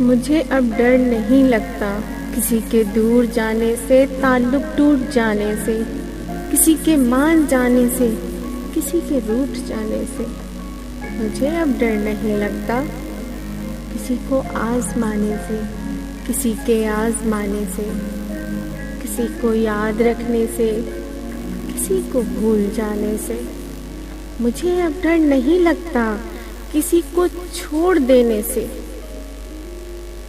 मुझे अब डर नहीं लगता किसी के दूर जाने से, ताल्लुक टूट जाने से, किसी के मान जाने से, किसी के रूठ जाने से। मुझे अब डर नहीं लगता किसी को आजमाने से, किसी के आजमाने से, किसी को याद रखने से, किसी को भूल जाने से। मुझे अब डर नहीं लगता किसी को छोड़ देने से,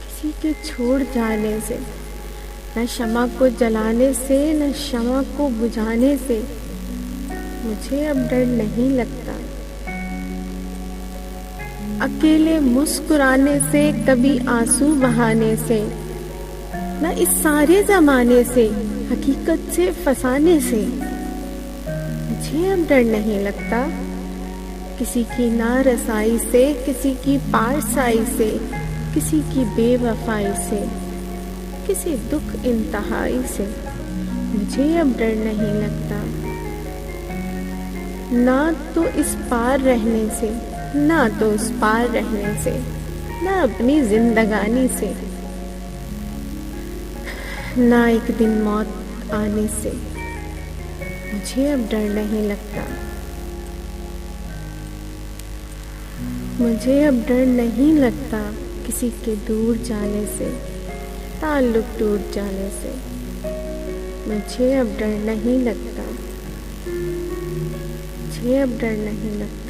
किसी के छोड़ जाने से। न शमा को जलाने से, न शमा को बुझाने से। मुझे अब डर नहीं लगता अकेले मुस्कुराने से, कभी आंसू बहाने से, न इस सारे जमाने से, हकीकत से फसाने से। मुझे अब डर नहीं लगता किसी की नारसाई से, किसी की पारसाई से, किसी की बेवफाई से, किसी दुख इंतहाई से। मुझे अब डर नहीं लगता ना तो इस पार रहने से, ना तो उस पार रहने से, ना अपनी जिंदगानी से, ना एक दिन मौत आने से। मुझे अब डर नहीं लगता। मुझे अब डर नहीं लगता किसी के दूर जाने से, ताल्लुक टूट जाने से। मुझे अब डर नहीं लगता। मुझे अब डर नहीं लगता।